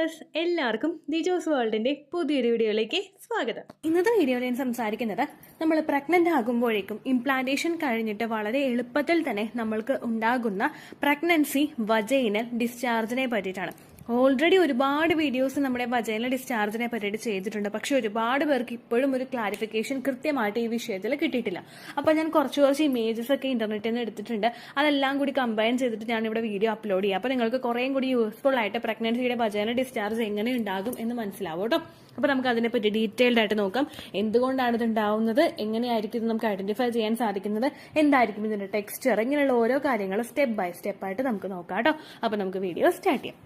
Dears, എല്ലാവർക്കും ദിജോസ് വേൾഡിന്റെ പുതിയൊരു വീഡിയോയിലേക്ക് സ്വാഗതം. ഇന്നത്തെ വീഡിയോയിൽ ഞാൻ സംസാരിക്കുന്നത് നമ്മൾ പ്രഗ്നന്റ് ആകുമ്പോഴേക്കും ഇംപ്ലാന്റേഷൻ കഴിഞ്ഞിട്ട് വളരെ എളുപ്പത്തിൽ തന്നെ നമ്മൾക്ക് ഉണ്ടാകുന്ന പ്രഗ്നൻസി വജൈനൽ ഡിസ്ചാർജിനെ പറ്റിയിട്ടാണ്. ഓൾറെഡി ഒരുപാട് വീഡിയോസ് നമ്മുടെ വജൈനൽ ഡിസ്ചാർജിനെ പറ്റിയിട്ട് ചെയ്തിട്ടുണ്ട്. പക്ഷെ ഒരുപാട് പേർക്ക് ഇപ്പോഴും ഒരു ക്ലാരിഫിക്കേഷൻ കൃത്യമായിട്ട് ഈ വിഷയത്തിൽ കിട്ടിയിട്ടില്ല. അപ്പോൾ ഞാൻ കുറച്ച് ഇമേജസ് ഒക്കെ ഇന്റർനെറ്റിൽ നിന്ന് എടുത്തിട്ടുണ്ട്. അതെല്ലാം കൂടി കമ്പൈൻ ചെയ്തിട്ട് ഞാൻ ഇവിടെ വീഡിയോ അപ്ലോഡ് ചെയ്യാം. അപ്പോൾ നിങ്ങൾക്ക് കുറേയും കൂടി യൂസ്ഫുൾ ആയിട്ട് പ്രഗ്നൻസിയുടെ വജൈനൽ ഡിസ്ചാർജ് എങ്ങനെ ഉണ്ടാകും എന്ന് മനസ്സിലാവും കേട്ടോ. അപ്പോൾ നമുക്ക് അതിനെപ്പറ്റി ഡീറ്റെയിൽഡ് ആയിട്ട് നോക്കാം. എന്തുകൊണ്ടാണ് ഇത് ഉണ്ടാവുന്നത്, എങ്ങനെയായിരിക്കും ഇത് നമുക്ക് ഐഡന്റിഫൈ ചെയ്യാൻ സാധിക്കുന്നത്, എന്തായിരിക്കും ഇതിന്റെ ടെക്സ്ചർ, ഇങ്ങനെയുള്ള ഓരോ കാര്യങ്ങളും സ്റ്റെപ്പ് ബൈ സ്റ്റെപ്പ് ആയിട്ട് നമുക്ക് നോക്കാം കേട്ടോ. അപ്പോൾ നമുക്ക് വീഡിയോ സ്റ്റാർട്ട് ചെയ്യാം.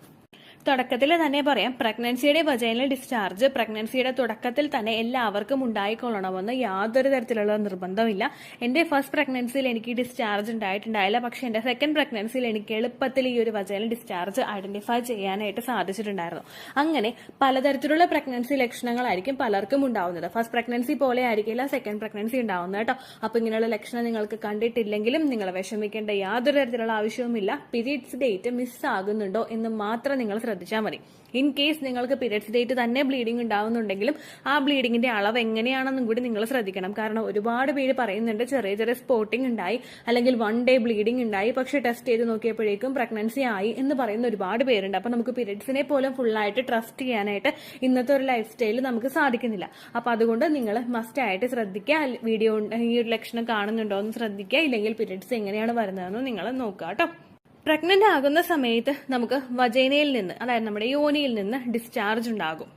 തുടക്കത്തിൽ തന്നെ പറയാം, പ്രഗ്നൻസിയുടെ വജൈനൽ ഡിസ്ചാർജ് പ്രഗ്നൻസിയുടെ തുടക്കത്തിൽ തന്നെ എല്ലാവർക്കും ഉണ്ടായിക്കൊള്ളണമെന്ന് യാതൊരു തരത്തിലുള്ള നിർബന്ധമില്ല. എന്റെ ഫസ്റ്റ് പ്രഗ്നൻസിയിൽ എനിക്ക് ഡിസ്ചാർജ് ഉണ്ടായിട്ടുണ്ടായില്ല. പക്ഷെ എന്റെ സെക്കൻഡ് പ്രഗ്നൻസിയിൽ എനിക്ക് എളുപ്പത്തിൽ ഈ ഒരു വജൈനൽ ഡിസ്ചാർജ് ഐഡന്റിഫൈ ചെയ്യാനായിട്ട് സാധിച്ചിട്ടുണ്ടായിരുന്നു. അങ്ങനെ പലതരത്തിലുള്ള പ്രഗ്നൻസി ലക്ഷണങ്ങളായിരിക്കും പലർക്കും ഉണ്ടാവുന്നത്. ഫസ്റ്റ് പ്രഗ്നൻസി പോലെ ആയിരിക്കില്ല സെക്കൻഡ് പ്രഗ്നൻസി ഉണ്ടാവുന്നത് കേട്ടോ. അപ്പൊ ഇങ്ങനെയുള്ള ലക്ഷണം നിങ്ങൾക്ക് കണ്ടിട്ടില്ലെങ്കിലും നിങ്ങൾ വിഷമിക്കേണ്ട യാതൊരു തരത്തിലുള്ള ആവശ്യവുമില്ല. പീരീഡ്സ് ഡേറ്റ് മിസ്സാകുന്നുണ്ടോ എന്ന് മാത്രം നിങ്ങൾ ശ്രദ്ധിച്ചാൽ മതി. ഇൻ കേസ് നിങ്ങൾക്ക് പീരിയഡ്സ് ഡേറ്റ് തന്നെ ബ്ലീഡിംഗ് ഉണ്ടാവുന്നുണ്ടെങ്കിലും ആ ബ്ലീഡിങ്ങിന്റെ അളവ് എങ്ങനെയാണെന്നും കൂടി നിങ്ങൾ ശ്രദ്ധിക്കണം. കാരണം ഒരുപാട് പേര് പറയുന്നുണ്ട് ചെറിയ സ്പോട്ടിംഗ് ഉണ്ടായി, അല്ലെങ്കിൽ 1 day ബ്ലീഡിംഗ് ഉണ്ടായി, പക്ഷെ ടെസ്റ്റ് ചെയ്ത് നോക്കിയപ്പോഴേക്കും പ്രഗ്നൻസി ആയി എന്ന് പറയുന്ന ഒരുപാട് പേരുണ്ട്. അപ്പൊ നമുക്ക് പീരിയഡ്സിനെ പോലും ഫുള്ളായിട്ട് ട്രസ്റ്റ് ചെയ്യാനായിട്ട് ഇന്നത്തെ ഒരു ലൈഫ് സ്റ്റൈലിൽ നമുക്ക് സാധിക്കുന്നില്ല. അപ്പൊ അതുകൊണ്ട് നിങ്ങൾ മസ്റ്റ് ആയിട്ട് ശ്രദ്ധിക്കുക. വീഡിയോ ഈ ഒരു ലക്ഷണം കാണുന്നുണ്ടോ എന്ന് ശ്രദ്ധിക്കുക. ഇല്ലെങ്കിൽ പീരിയഡ്സ് എങ്ങനെയാണ് വരുന്നതെന്ന് നിങ്ങൾ നോക്കുക കേട്ടോ. പ്രഗ്നന്റ് ആകുന്ന സമയത്ത് നമുക്ക് വജൈനയിൽ നിന്ന്, അതായത് നമ്മുടെ യോനിയിൽ നിന്ന് ഡിസ്ചാർജ് ഉണ്ടാകും.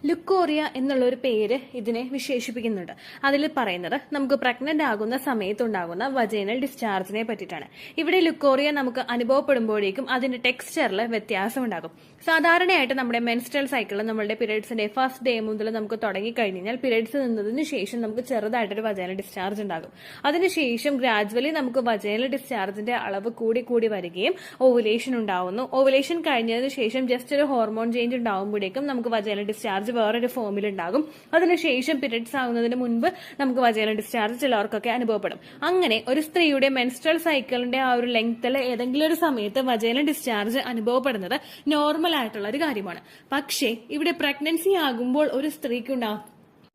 ലുക്കോറിയ എന്നുള്ള ഒരു പേര് ഇതിനെ വിശേഷിപ്പിക്കുന്നുണ്ട്. അതിൽ പറയുന്നത് നമുക്ക് പ്രഗ്നന്റ് ആകുന്ന സമയത്തുണ്ടാകുന്ന വജൈനൽ ഡിസ്ചാർജിനെ പറ്റിയിട്ടാണ്. ഇവിടെ ലുക്കോറിയ നമുക്ക് അനുഭവപ്പെടുമ്പോഴേക്കും അതിന്റെ ടെക്സ്ചറിൽ വ്യത്യാസം ഉണ്ടാകും. സാധാരണയായിട്ട് നമ്മുടെ മെൻസ്ട്രൽ സൈക്കിളിൽ നമ്മളുടെ പീരിയഡ്സിന്റെ ഫസ്റ്റ് ഡേ മുതൽ നമുക്ക് തുടങ്ങിക്കഴിഞ്ഞാൽ പീരിയഡ്സ് നിന്നതിന് ശേഷം നമുക്ക് ചെറുതായിട്ടൊരു വജൈനൽ ഡിസ്ചാർജ് ഉണ്ടാകും. അതിനുശേഷം ഗ്രാജുവലി നമുക്ക് വജൈനൽ ഡിസ്ചാർജിന്റെ അളവ് കൂടി വരികയും ഓവുലേഷൻ ഉണ്ടാവുന്നു. ഓവുലേഷൻ കഴിഞ്ഞതിന് ശേഷം ജസ്റ്റ് ഒരു ഹോർമോൺ ചേഞ്ച് ഉണ്ടാവുമ്പോഴേക്കും നമുക്ക് വജൈനൽ ഡിസ്ചാർജ് വേറൊരു ഫോമിൽ ഉണ്ടാകും. അതിനുശേഷം പീരിയഡ്സ് ആകുന്നതിന് മുൻപ് നമുക്ക് വജൈനൽ ഡിസ്ചാർജ് ചിലർക്കൊക്കെ അനുഭവപ്പെടും. അങ്ങനെ ഒരു സ്ത്രീയുടെ മെൻസ്ട്രൽ സൈക്കിളിന്റെ ആ ഒരു ലെങ്ത്തിൽ ഏതെങ്കിലും ഒരു സമയത്ത് വജൈനൽ ഡിസ്ചാർജ് അനുഭവപ്പെടുന്നത് നോർമൽ ആയിട്ടുള്ള ഒരു കാര്യമാണ്. പക്ഷേ ഇവിടെ പ്രഗ്നൻസി ആകുമ്പോൾ ഒരു സ്ത്രീക്കുണ്ടാകും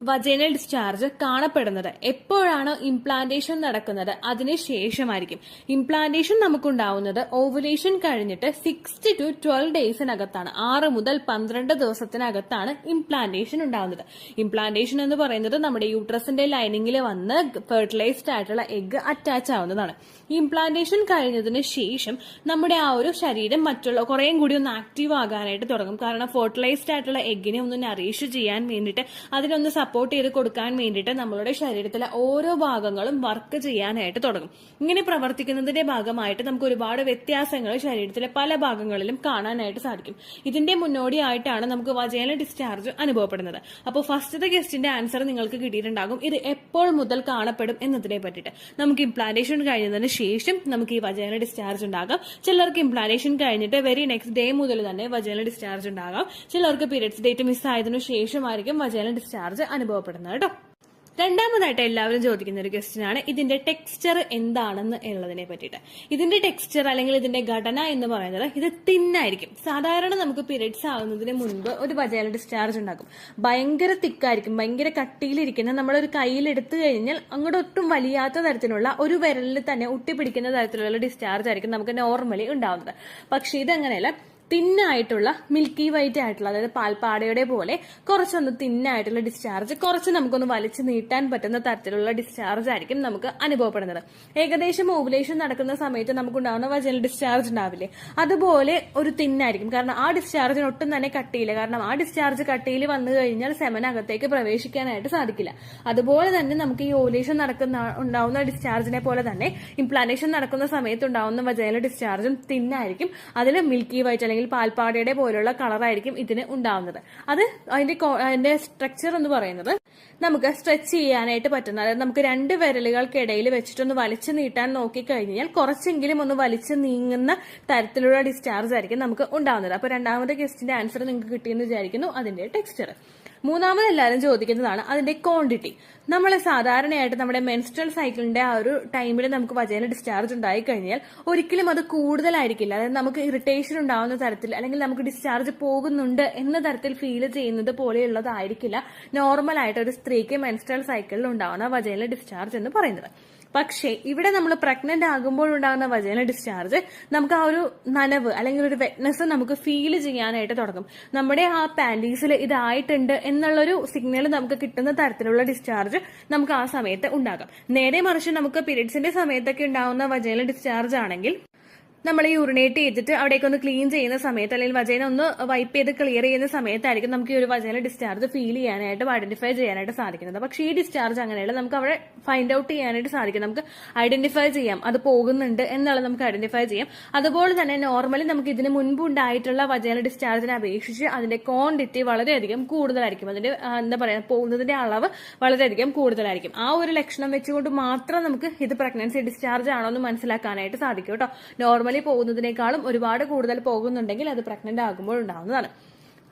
വജൈനൽ ഡിസ്ചാർജ് കാണപ്പെടുന്നത് എപ്പോഴാണ് ഇംപ്ലാന്റേഷൻ നടക്കുന്നത് അതിനുശേഷമായിരിക്കും. ഇംപ്ലാന്റേഷൻ നമുക്കുണ്ടാവുന്നത് ഓവുലേഷൻ കഴിഞ്ഞിട്ട് 6 to 12 ഡേയ്സിനകത്താണ്. 6 മുതൽ 12 ദിവസത്തിനകത്താണ് ഇംപ്ലാന്റേഷൻ ഉണ്ടാവുന്നത്. ഇംപ്ലാന്റേഷൻ എന്ന് പറയുന്നത് നമ്മുടെ യൂട്രസിന്റെ ലൈനിങ്ങിൽ വന്ന് ഫെർട്ടിലൈസ്ഡ് ആയിട്ടുള്ള എഗ് അറ്റാച്ച് ആവുന്നതാണ്. ഇംപ്ലാന്റേഷൻ കഴിഞ്ഞതിന് ശേഷം നമ്മുടെ ആ ഒരു ശരീരം മറ്റുള്ള കുറേയും കൂടി ഒന്ന് ആക്റ്റീവ് ആകാനായിട്ട് തുടങ്ങും. കാരണം ഫെർട്ടിലൈസ്ഡ് ആയിട്ടുള്ള എഗിനെ ഒന്ന് നറീഷ് ചെയ്യാൻ വേണ്ടിയിട്ട്, അതിനൊന്ന് സപ്പോർട്ട് ചെയ്ത് കൊടുക്കാൻ വേണ്ടിയിട്ട് നമ്മളുടെ ശരീരത്തിലെ ഓരോ ഭാഗങ്ങളും വർക്ക് ചെയ്യാനായിട്ട് തുടങ്ങും. ഇങ്ങനെ പ്രവർത്തിക്കുന്നതിന്റെ ഭാഗമായിട്ട് നമുക്ക് ഒരുപാട് വ്യത്യാസങ്ങൾ ശരീരത്തിലെ പല ഭാഗങ്ങളിലും കാണാനായിട്ട് സാധിക്കും. ഇതിന്റെ മുന്നോടിയായിട്ടാണ് നമുക്ക് വജൈനൽ ഡിസ്ചാർജ് അനുഭവപ്പെടുന്നത്. അപ്പോൾ ഫസ്റ്റത്തെ ക്വസ്റ്റിന്റെ ആൻസർ നിങ്ങൾക്ക് കിട്ടിയിട്ടുണ്ടാകും. ഇത് എപ്പോൾ മുതൽ കാണപ്പെടും എന്നതിനെ പറ്റിയിട്ട്. നമുക്ക് ഇംപ്ലാന്റേഷൻ കഴിഞ്ഞതിന് ശേഷം നമുക്ക് ഈ വജൈനൽ ഡിസ്ചാർജ് ഉണ്ടാകാം. ചിലർക്ക് ഇംപ്ലാന്റേഷൻ കഴിഞ്ഞിട്ട് വെരി നെക്സ്റ്റ് ഡേ മുതൽ തന്നെ വജൈനൽ ഡിസ്ചാർജ് ഉണ്ടാകാം. ചിലർക്ക് പീരിയഡ്സ് ഡേറ്റ് മിസ്സായതിനു ശേഷമായിരിക്കും വജൈനൽ ഡിസ്ചാർജ് അനുഭവപ്പെടുന്നത് കേട്ടോ. രണ്ടാമതായിട്ട് എല്ലാവരും ചോദിക്കുന്ന ഒരു ക്വസ്റ്റ്യൻ ആണ് ഇതിന്റെ ടെക്സ്ചർ എന്താണെന്ന് ഉള്ളതിനെ പറ്റിയിട്ട്. ഇതിന്റെ ടെക്സ്ചർ അല്ലെങ്കിൽ ഇതിന്റെ ഘടന എന്ന് പറയുന്നത് ഇത് തിന്നായിരിക്കും. സാധാരണ നമുക്ക് പീരിയഡ്സ് ആകുന്നതിന് മുൻപ് ഒരു വജൈനൽ ഡിസ്ചാർജ് ഉണ്ടാകും. ഭയങ്കര തിക്കായിരിക്കും, ഭയങ്കര കട്ടിയിലിരിക്കുന്ന, നമ്മളൊരു കയ്യിൽ എടുത്തു കഴിഞ്ഞാൽ അങ്ങോട്ട് ഒട്ടും വലിയാത്ത തരത്തിലുള്ള ഒരു വിരലിൽ തന്നെ ഒട്ടിപ്പിടിക്കുന്ന തരത്തിലുള്ള ഡിസ്ചാർജ് ആയിരിക്കും നമുക്ക് നോർമലി ഉണ്ടാവുന്നത്. പക്ഷെ ഇതങ്ങനെയല്ല. തിന്നായിട്ടുള്ള മിൽക്കി വൈറ്റ് ആയിട്ടുള്ള, അതായത് പാൽപ്പാടയുടെ പോലെ കുറച്ചൊന്ന് തിന്നായിട്ടുള്ള ഡിസ്ചാർജ്, കുറച്ച് നമുക്കൊന്ന് വലിച്ചു നീട്ടാൻ പറ്റുന്ന തരത്തിലുള്ള ഡിസ്ചാർജ് ആയിരിക്കും നമുക്ക് അനുഭവപ്പെടുന്നത്. ഏകദേശം ഓവുലേഷൻ നടക്കുന്ന സമയത്ത് നമുക്കുണ്ടാകുന്ന വജൈനൽ ഡിസ്ചാർജ് ഉണ്ടാവില്ലേ, അതുപോലെ ഒരു തിന്നായിരിക്കും. കാരണം ആ ഡിസ്ചാർജിന് ഒട്ടും തന്നെ കട്ടിയില്ല. കാരണം ആ ഡിസ്ചാർജ് കട്ടിയിൽ വന്നു കഴിഞ്ഞാൽ സെമനകത്തേക്ക് പ്രവേശിക്കാനായിട്ട് സാധിക്കില്ല. അതുപോലെ തന്നെ നമുക്ക് ഈ ഓവുലേഷൻ ഉണ്ടാവുന്ന ഡിസ്ചാർജിനെ പോലെ തന്നെ ഇംപ്ലാന്റേഷൻ നടക്കുന്ന സമയത്ത് ഉണ്ടാവുന്ന വജൈനൽ ഡിസ്ചാർജും തിന്നായിരിക്കും. അതിൽ മിൽക്കി വൈറ്റ് പാൽപ്പാടയുടെ പോലുള്ള കളറായിരിക്കും ഇതിന് ഉണ്ടാവുന്നത്. അത് അതിന്റെ സ്ട്രക്ചർ എന്ന് പറയുന്നത് നമുക്ക് സ്ട്രെച്ച് ചെയ്യാനായിട്ട് പറ്റുന്ന, അതായത് നമുക്ക് 2 വിരലുകൾക്കിടയിൽ വെച്ചിട്ടൊന്ന് വലിച്ചു നീട്ടാൻ നോക്കിക്കഴിഞ്ഞാൽ കുറച്ചെങ്കിലും ഒന്ന് വലിച്ചു നീങ്ങുന്ന തരത്തിലുള്ള ഡിസ്ചാർജ് ആയിരിക്കും നമുക്ക് ഉണ്ടാവുന്നത്. അപ്പൊ രണ്ടാമത്തെ ക്വസ്റ്റിന്റെ ആൻസർ നിങ്ങൾക്ക് കിട്ടിയെന്ന് വിചാരിക്കുന്നു, അതിന്റെ ടെക്സ്ചർ. മൂന്നാമത് എല്ലാവരും ചോദിക്കുന്നതാണ് അതിന്റെ ക്വാണ്ടിറ്റി. നമ്മൾ സാധാരണയായിട്ട് നമ്മുടെ മെൻസ്ട്രൽ സൈക്കിളിന്റെ ആ ഒരു ടൈമിൽ നമുക്ക് വജൈനൽ ഡിസ്ചാർജ് ഉണ്ടായി കഴിഞ്ഞാൽ ഒരിക്കലും അത് കൂടുതലായിരിക്കില്ല. അതായത് നമുക്ക് ഇറിറ്റേഷൻ ഉണ്ടാവുന്ന തരത്തിൽ അല്ലെങ്കിൽ നമുക്ക് ഡിസ്ചാർജ് പോകുന്നുണ്ട് എന്ന തരത്തിൽ ഫീൽ ചെയ്യുന്നത് പോലെയുള്ളതായിരിക്കില്ല നോർമൽ ആയിട്ട് ഒരു സ്ത്രീക്ക് മെൻസ്ട്രൽ സൈക്കിളിൽ ഉണ്ടാവുന്ന വജൈനൽ ഡിസ്ചാർജ് എന്ന് പറയുന്നത്. പക്ഷേ ഇവിടെ നമ്മൾ പ്രഗ്നന്റ് ആകുമ്പോൾ ഉണ്ടാകുന്ന വജൈനൽ ഡിസ്ചാർജ് നമുക്ക് ആ ഒരു നനവ് അല്ലെങ്കിൽ ഒരു വെറ്റ്നസ് നമുക്ക് ഫീൽ ചെയ്യാനായിട്ട് തുടങ്ങും. നമ്മുടെ ആ പാൻറ്റീസിൽ ഇതായിട്ടുണ്ട് എന്നുള്ളൊരു സിഗ്നൽ നമുക്ക് കിട്ടുന്ന തരത്തിലുള്ള ഡിസ്ചാർജ് നമുക്ക് ആ സമയത്ത് ഉണ്ടാകാം. നേരെ മറിച്ച് നമുക്ക് പീരീഡ്സിന്റെ സമയത്തൊക്കെ ഉണ്ടാകുന്ന വജൈനൽ ഡിസ്ചാർജ് ആണെങ്കിൽ നമ്മൾ യൂറിനേറ്റ് ചെയ്തിട്ട് അവിടേക്ക് ഒന്ന് ക്ലീൻ ചെയ്യുന്ന സമയത്ത് അല്ലെങ്കിൽ വജൈന ഒന്ന് വൈപ്പ് ചെയ്ത് ക്ലിയർ ചെയ്യുന്ന സമയത്തായിരിക്കും നമുക്ക് ഈ ഒരു വജൈനൽ ഡിസ്ചാർജ് ഫീൽ ചെയ്യാനായിട്ട് ഐഡന്റിഫൈ ചെയ്യാനായിട്ട് സാധിക്കുന്നത്. പക്ഷേ ഈ ഡിസ്ചാർജ് അങ്ങനെയല്ല, നമുക്ക് അവിടെ ഫൈൻഡ് ഔട്ട് ചെയ്യാനായിട്ട് സാധിക്കും. നമുക്ക് ഐഡന്റിഫൈ ചെയ്യാം അത് പോകുന്നുണ്ട് എന്നുള്ളത് നമുക്ക് ഐഡന്റിഫൈ ചെയ്യാം. അതുപോലെ തന്നെ നോർമലി നമുക്ക് ഇതിന് മുൻപ് ഉണ്ടായിട്ടുള്ള വജൈനൽ ഡിസ്ചാർജിനെ അപേക്ഷിച്ച് അതിന്റെ ക്വാണ്ടിറ്റി വളരെയധികം കൂടുതലായിരിക്കും. അതിന്റെ എന്താ പറയാ പോകുന്നതിന്റെ അളവ് വളരെയധികം കൂടുതലായിരിക്കും. ആ ഒരു ലക്ഷണം വെച്ചുകൊണ്ട് മാത്രം നമുക്ക് ഇത് പ്രഗ്നൻസി ഡിസ്ചാർജ് ആണോ എന്ന് മനസ്സിലാക്കാനായിട്ട് സാധിക്കും കേട്ടോ. നോർമലി പോകുന്നതിനേക്കാളും ഒരുപാട് കൂടുതൽ പോകുന്നുണ്ടെങ്കിൽ അത് പ്രഗ്നന്റ് ആകുമ്പോൾ ഉണ്ടാവുന്നതാണ്.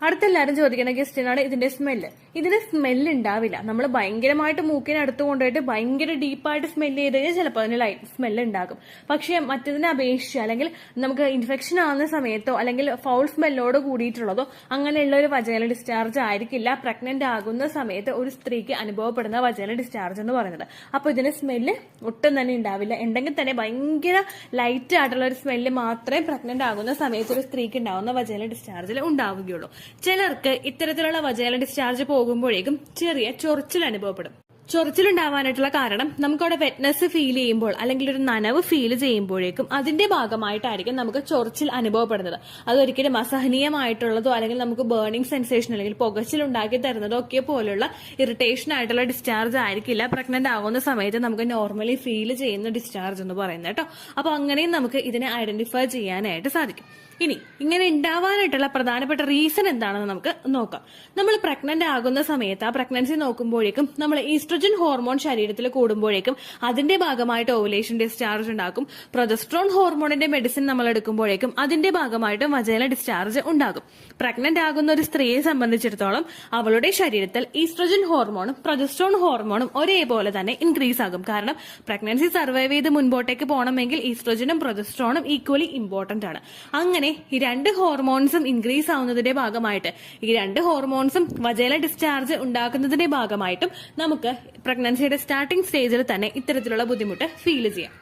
അടുത്തെല്ലാവരും ചോദിക്കുന്ന ക്വസ്റ്റ്യൻ ആണ് ഇതിന്റെ സ്മെല്ല്. ഇതിന് സ്മെല്ല് ഉണ്ടാവില്ല. നമ്മൾ ഭയങ്കരമായിട്ട് മൂക്കിനെ അടുത്ത് കൊണ്ടുപോയിട്ട് ഭയങ്കര ഡീപ്പായിട്ട് സ്മെല്ല് ചെയ്ത് കഴിഞ്ഞാൽ ചിലപ്പോൾ അതിന് ലൈറ്റ് സ്മെല്ല് ഉണ്ടാകും. പക്ഷെ മറ്റതിനെ അപേക്ഷിച്ച് അല്ലെങ്കിൽ നമുക്ക് ഇൻഫെക്ഷൻ ആവുന്ന സമയത്തോ അല്ലെങ്കിൽ ഫൗൾ സ്മെല്ലോട് കൂടിയിട്ടുള്ളതോ അങ്ങനെയുള്ള ഒരു വജൈനൽ ഡിസ്ചാർജ് ആയിരിക്കില്ല പ്രഗ്നന്റ് ആകുന്ന സമയത്ത് ഒരു സ്ത്രീക്ക് അനുഭവപ്പെടുന്ന വജൈനൽ ഡിസ്ചാർജ് എന്ന് പറയുന്നത്. അപ്പൊ ഇതിന് സ്മെല്ല് ഒട്ടും തന്നെ ഉണ്ടാവില്ല. ഉണ്ടെങ്കിൽ തന്നെ ഭയങ്കര ലൈറ്റ് ആയിട്ടുള്ള ഒരു സ്മെല്ല് മാത്രമേ പ്രഗ്നന്റ് ആകുന്ന സമയത്ത് ഒരു സ്ത്രീക്ക് ഉണ്ടാവുന്ന വജൈനൽ ഡിസ്ചാർജിൽ ഉണ്ടാവുകയുള്ളൂ. ചിലർക്ക് ഇത്തരത്തിലുള്ള വജൈനൽ ഡിസ്ചാർജ് പോകുമ്പോഴേക്കും ചെറിയ ചൊറിച്ചിൽ അനുഭവപ്പെടും. ചൊറിച്ചിലുണ്ടാവാനായിട്ടുള്ള കാരണം നമുക്കവിടെ വെറ്റ്നസ് ഫീൽ ചെയ്യുമ്പോൾ അല്ലെങ്കിൽ ഒരു നനവ് ഫീൽ ചെയ്യുമ്പോഴേക്കും അതിന്റെ ഭാഗമായിട്ടായിരിക്കും നമുക്ക് ചൊറിച്ചിൽ അനുഭവപ്പെടുന്നത്. അതൊരിക്കലും അസഹനീയമായിട്ടുള്ളതോ അല്ലെങ്കിൽ നമുക്ക് ബേണിംഗ് സെൻസേഷൻ അല്ലെങ്കിൽ പുകച്ചിൽ ഉണ്ടാക്കി തരുന്നതോ ഒക്കെ പോലുള്ള ഇറിറ്റേഷൻ ആയിട്ടുള്ള ഡിസ്ചാർജ് ആയിരിക്കില്ല പ്രഗ്നന്റ് ആകുന്ന സമയത്ത് നമുക്ക് നോർമലി ഫീൽ ചെയ്യുന്ന ഡിസ്ചാർജ് എന്ന് പറയുന്നത് കേട്ടോ. അപ്പൊ അങ്ങനെയും നമുക്ക് ഇതിനെ ഐഡന്റിഫൈ ചെയ്യാനായിട്ട് സാധിക്കും. ഇനി ഇങ്ങനെ ഉണ്ടാവാനായിട്ടുള്ള പ്രധാനപ്പെട്ട റീസൺ എന്താണെന്ന് നമുക്ക് നോക്കാം. നമ്മൾ പ്രഗ്നന്റ് ആകുന്ന സമയത്ത് ആ പ്രഗ്നൻസി നോക്കുമ്പോഴേക്കും നമ്മൾ ഈസ്ട്രജൻ ഹോർമോൺ ശരീരത്തിൽ കൂടുമ്പോഴേക്കും അതിന്റെ ഭാഗമായിട്ട് ഓവുലേഷൻ ഡിസ്ചാർജ് ഉണ്ടാക്കും. പ്രൊജസ്ട്രോൺ ഹോർമോണിന്റെ മെഡിസിൻ നമ്മൾ എടുക്കുമ്പോഴേക്കും അതിന്റെ ഭാഗമായിട്ട് വജൈനൽ ഡിസ്ചാർജ് ഉണ്ടാകും. പ്രഗ്നന്റ് ആകുന്ന ഒരു സ്ത്രീയെ സംബന്ധിച്ചിടത്തോളം അവളുടെ ശരീരത്തിൽ ഈസ്ട്രജൻ ഹോർമോണും പ്രൊജസ്ട്രോൺ ഹോർമോണും ഒരേപോലെ തന്നെ ഇൻക്രീസ് ആകും. കാരണം പ്രഗ്നൻസി സർവൈവ് ചെയ്ത് മുൻപോട്ടേക്ക് പോകണമെങ്കിൽ ഈസ്ട്രജനും പ്രൊജസ്ട്രോണും ഈക്വലി ഇമ്പോർട്ടന്റ് ആണ്. അങ്ങനെ ഈ രണ്ട് ഹോർമോൺസും ഇൻക്രീസ് ആവുന്നതിന്റെ ഭാഗമായിട്ട് ഈ രണ്ട് ഹോർമോൺസും വജൈനൽ ഡിസ്ചാർജ് ഉണ്ടാക്കുന്നതിന്റെ ഭാഗമായിട്ടും നമുക്ക് പ്രഗ്നൻസിയുടെ സ്റ്റാർട്ടിംഗ് സ്റ്റേജിൽ തന്നെ ഇത്തരത്തിലുള്ള ബുദ്ധിമുട്ട് ഫീൽ ചെയ്യാം.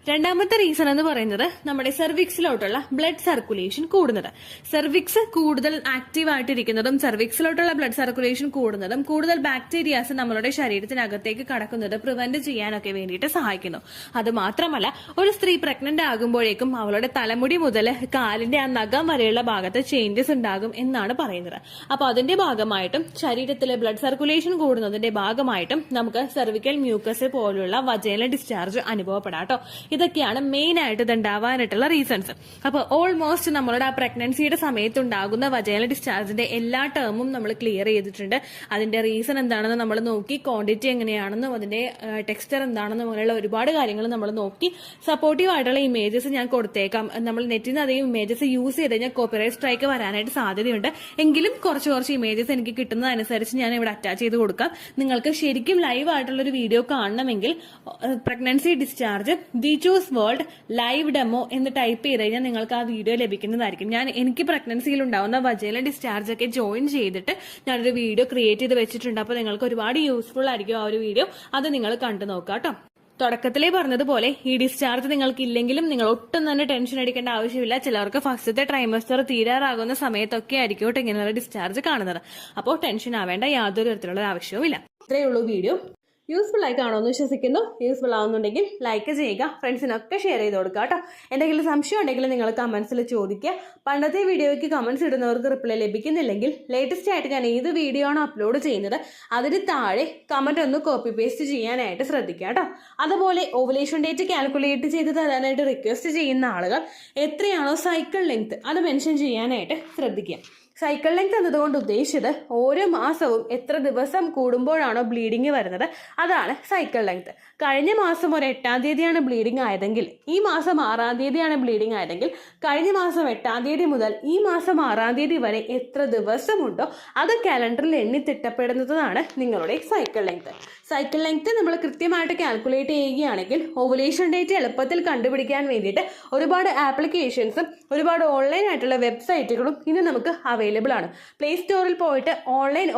രണ്ടാമത്തെ റീസൺ എന്ന് പറയുന്നത് നമ്മുടെ സെർവിക്സിലോട്ടുള്ള ബ്ലഡ് സർക്കുലേഷൻ കൂടുന്നത്. സെർവിക്സ് കൂടുതൽ ആക്റ്റീവ് ആയിട്ടിരിക്കുന്നതും സെർവിക്സിലോട്ടുള്ള ബ്ലഡ് സർക്കുലേഷൻ കൂടുന്നതും കൂടുതൽ ബാക്ടീരിയാസ് നമ്മളുടെ ശരീരത്തിനകത്തേക്ക് കടക്കുന്നത് പ്രിവെന്റ് ചെയ്യാനൊക്കെ വേണ്ടിയിട്ട് സഹായിക്കുന്നു. അത് മാത്രമല്ല ഒരു സ്ത്രീ പ്രഗ്നന്റ് ആകുമ്പോഴേക്കും അവളുടെ തലമുടി മുതൽ കാലിന്റെ ആ നഖം വരെയുള്ള ഭാഗത്ത് ചേഞ്ചസ് ഉണ്ടാകും എന്നാണ് പറയുന്നത്. അപ്പൊ അതിന്റെ ഭാഗമായിട്ടും ശരീരത്തിലെ ബ്ലഡ് സർക്കുലേഷൻ കൂടുന്നതിന്റെ ഭാഗമായിട്ടും നമുക്ക് സെർവിക്കൽ മ്യൂക്കസ് പോലുള്ള വജൈനൽ ഡിസ്ചാർജ് അനുഭവപ്പെടാട്ടോ. ഇതൊക്കെയാണ് മെയിൻ ആയിട്ട് ഇത് ഉണ്ടാവാനായിട്ടുള്ള റീസൺസ്. അപ്പൊ ഓൾമോസ്റ്റ് നമ്മളുടെ ആ പ്രഗ്നൻസിയുടെ സമയത്ത് ഉണ്ടാകുന്ന വജൈനൽ ഡിസ്ചാർജിന്റെ എല്ലാ ടേമും നമ്മൾ ക്ലിയർ ചെയ്തിട്ടുണ്ട്. അതിന്റെ റീസൺ എന്താണെന്ന് നമ്മൾ നോക്കി, ക്വാണ്ടിറ്റി എങ്ങനെയാണെന്നും അതിന്റെ ടെക്സ്ചർ എന്താണെന്നും അങ്ങനെയുള്ള ഒരുപാട് കാര്യങ്ങൾ നമ്മൾ നോക്കി. സപ്പോർട്ടീവ് ആയിട്ടുള്ള ഇമേജസ് ഞാൻ കൊടുത്തേക്കാം. നമ്മൾ നെറ്റിൽ നിന്ന് അതേ ഇമേജസ് യൂസ് ചെയ്ത് കഴിഞ്ഞാൽ കോപ്പിറൈറ്റ് സ്ട്രൈക്ക് വരാനായിട്ട് സാധ്യതയുണ്ട്. എങ്കിലും കുറച്ച് ഇമേജസ് എനിക്ക് കിട്ടുന്നതനുസരിച്ച് ഞാൻ ഇവിടെ അറ്റാച്ച് ചെയ്ത് കൊടുക്കാം. നിങ്ങൾക്ക് ശരിക്കും ലൈവ് ആയിട്ടുള്ള ഒരു വീഡിയോ കാണണമെങ്കിൽ pregnancy discharge teachers world live demo എന്ന് ടൈപ്പ് ചെയ്ത് കഴിഞ്ഞാൽ നിങ്ങൾക്ക് ആ വീഡിയോ ലഭിക്കുന്നതായിരിക്കും. എനിക്ക് പ്രഗ്നൻസിയിൽ ഉണ്ടാവുന്ന വജൈനൽ ഡിസ്ചാർജ് ഒക്കെ ജോയിൻ ചെയ്തിട്ട് ഞാനൊരു വീഡിയോ ക്രിയേറ്റ് ചെയ്ത് വെച്ചിട്ടുണ്ട്. അപ്പോൾ നിങ്ങൾക്ക് ഒരുപാട് യൂസ്ഫുൾ ആയിരിക്കും ആ ഒരു വീഡിയോ. അത് നിങ്ങൾ കണ്ടു നോക്കാം കേട്ടോ. തുടക്കത്തിലേ പറഞ്ഞതുപോലെ ഈ ഡിസ്ചാർജ് നിങ്ങൾക്ക് ഇല്ലെങ്കിലും നിങ്ങൾ ഒട്ടും തന്നെ ടെൻഷൻ അടിക്കേണ്ട ആവശ്യമില്ല. ചിലർക്ക് ഫസ്റ്റത്തെ ട്രൈമസ്റ്റർ തീരാറാകുന്ന സമയത്തൊക്കെ ആയിരിക്കും കേട്ടോ ഇങ്ങനെയുള്ള ഡിസ്ചാർജ് കാണുന്നത്. അപ്പോൾ ടെൻഷൻ ആവേണ്ട യാതൊരു തരത്തിലുള്ള ആവശ്യവുമില്ല. ഇത്രയേ ഉള്ളൂ വീഡിയോ. യൂസ്ഫുൾ ആയി കാണുമെന്ന് വിശ്വസിക്കുന്നു. യൂസ്ഫുൾ ആവുന്നുണ്ടെങ്കിൽ ലൈക്ക് ചെയ്യുക, ഫ്രണ്ട്സിനൊക്കെ ഷെയർ ചെയ്ത് കൊടുക്കുക കേട്ടോ. എന്തെങ്കിലും സംശയം ഉണ്ടെങ്കിൽ നിങ്ങൾ കമന്റ്സിൽ ചോദിക്കുക. പണ്ടത്തെ വീഡിയോയ്ക്ക് കമന്റ്സ് ഇടുന്നവർക്ക് റിപ്ലൈ ലഭിക്കുന്നില്ലെങ്കിൽ ലേറ്റസ്റ്റ് ആയിട്ട് ഞാൻ ഏത് വീഡിയോ ആണോ അപ്ലോഡ് ചെയ്യുന്നത് അതിന് താഴെ കമന്റ് ഒന്ന് കോപ്പി പേസ്റ്റ് ചെയ്യാനായിട്ട് ശ്രദ്ധിക്കുക കേട്ടോ. അതുപോലെ ഓവുലേഷൻ ഡേറ്റ് കാൽക്കുലേറ്റ് ചെയ്ത് തരാനായിട്ട് റിക്വസ്റ്റ് ചെയ്യുന്ന ആളുകൾ എത്രയാണോ സൈക്കിൾ ലെങ്ത് അത് മെൻഷൻ ചെയ്യാനായിട്ട് ശ്രദ്ധിക്കുക. സൈക്കിൾ ലെങ്ത് എന്നതുകൊണ്ട് ഉദ്ദേശിച്ചത് ഓരോ മാസവും എത്ര ദിവസം കൂടുമ്പോഴാണോ ബ്ലീഡിങ് വരുന്നത് അതാണ് സൈക്കിൾ ലെങ്ത്. കഴിഞ്ഞ മാസം ഒരു 8-ാം തീയതിയാണ് ബ്ലീഡിങ് ആയതെങ്കിൽ ഈ മാസം 6-ാം തീയതിയാണ് ബ്ലീഡിങ് ആയതെങ്കിൽ കഴിഞ്ഞ മാസം 8-ാം തീയതി മുതൽ ഈ മാസം 6-ാം തീയതി വരെ എത്ര ദിവസമുണ്ടോ അത് കാലണ്ടറിൽ എണ്ണി തിട്ടപ്പെടുന്നതാണ് നിങ്ങളുടെ സൈക്കിൾ ലെങ്ത്. സൈക്കിൾ ലെങ്ത് നമ്മൾ കൃത്യമായിട്ട് കാൽക്കുലേറ്റ് ചെയ്യുകയാണെങ്കിൽ ഓവുലേഷൻ ഡേറ്റ് എളുപ്പത്തിൽ കണ്ടുപിടിക്കാൻ വേണ്ടിയിട്ട് ഒരുപാട് ആപ്ലിക്കേഷൻസും ഒരുപാട് ഓൺലൈൻ ആയിട്ടുള്ള വെബ്സൈറ്റുകളും ഇന്ന് നമുക്ക് അവൈലബിൾ ആണ്. പ്ലേ സ്റ്റോറിൽ പോയിട്ട് ഓൺലൈൻ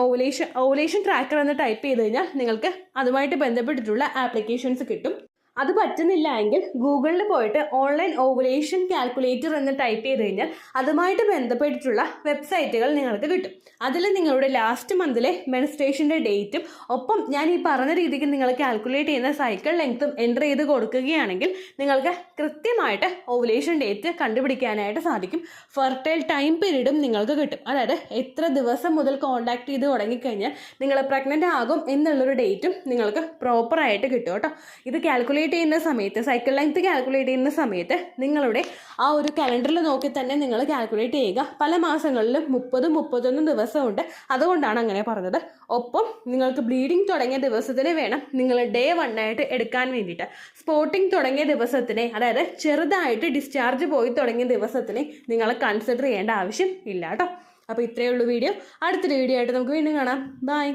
ഓവുലേഷൻ ട്രാക്കർ എന്ന് ടൈപ്പ് ചെയ്ത് കഴിഞ്ഞാൽ നിങ്ങൾക്ക് അതുമായിട്ട് ബന്ധപ്പെട്ടിട്ടുള്ള ആപ്ലിക്കേഷൻസ് കിട്ടും. അത് പറ്റുന്നില്ല എങ്കിൽ ഗൂഗിളിൽ പോയിട്ട് ഓൺലൈൻ ഓവുലേഷൻ കാൽക്കുലേറ്റർ എന്ന് ടൈപ്പ് ചെയ്ത് കഴിഞ്ഞാൽ അതുമായിട്ട് ബന്ധപ്പെട്ടിട്ടുള്ള വെബ്സൈറ്റുകൾ നിങ്ങൾക്ക് കിട്ടും. അതിൽ നിങ്ങളുടെ ലാസ്റ്റ് മന്തിലെ മെൻസ്ട്രേഷൻ്റെ ഡേറ്റും ഒപ്പം ഞാൻ ഈ പറഞ്ഞ രീതിക്ക് നിങ്ങൾ കാൽക്കുലേറ്റ് ചെയ്യുന്ന സൈക്കിൾ ലെങ്ത്തും എൻ്റർ ചെയ്ത് കൊടുക്കുകയാണെങ്കിൽ നിങ്ങൾക്ക് കൃത്യമായിട്ട് ഓവുലേഷൻ ഡേറ്റ് കണ്ടുപിടിക്കാനായിട്ട് സാധിക്കും. ഫെർട്ടൈൽ ടൈം പീരീഡും നിങ്ങൾക്ക് കിട്ടും. അതായത് എത്ര ദിവസം മുതൽ കോൺടാക്ട് ചെയ്ത് തുടങ്ങിക്കഴിഞ്ഞാൽ നിങ്ങൾ പ്രഗ്നൻ്റ് ആകും എന്നുള്ളൊരു ഡേറ്റും നിങ്ങൾക്ക് പ്രോപ്പറായിട്ട് കിട്ടും കേട്ടോ. ഇത് കാൽക്കുലേറ്റ് ചെയ്യുന്ന സമയത്ത് സൈക്കിൾ ലെങ്ത് കാൽക്കുലേറ്റ് ചെയ്യുന്ന സമയത്ത് നിങ്ങളുടെ ആ ഒരു കലണ്ടറിൽ നോക്കി തന്നെ നിങ്ങൾ കാൽക്കുലേറ്റ് ചെയ്യുക. പല മാസങ്ങളിലും 30-31 ദിവസമുണ്ട്, അതുകൊണ്ടാണ് അങ്ങനെ പറഞ്ഞത്. ഒപ്പം നിങ്ങൾക്ക് ബ്ലീഡിങ് തുടങ്ങിയ ദിവസത്തിന് വേണം നിങ്ങൾ ഡേ 1 ആയിട്ട് എടുക്കാൻ വേണ്ടിയിട്ട്. സ്പോട്ടിങ് തുടങ്ങിയ ദിവസത്തിനെ, അതായത് ചെറുതായിട്ട് ഡിസ്ചാർജ് പോയി തുടങ്ങിയ ദിവസത്തിനെ നിങ്ങൾ കൺസിഡർ ചെയ്യേണ്ട ആവശ്യം ഇല്ല കേട്ടോ. അപ്പോൾ ഇത്രയേ ഉള്ളൂ വീഡിയോ. അടുത്തൊരു വീഡിയോ ആയിട്ട് നമുക്ക് വീണ്ടും കാണാം. ബൈ.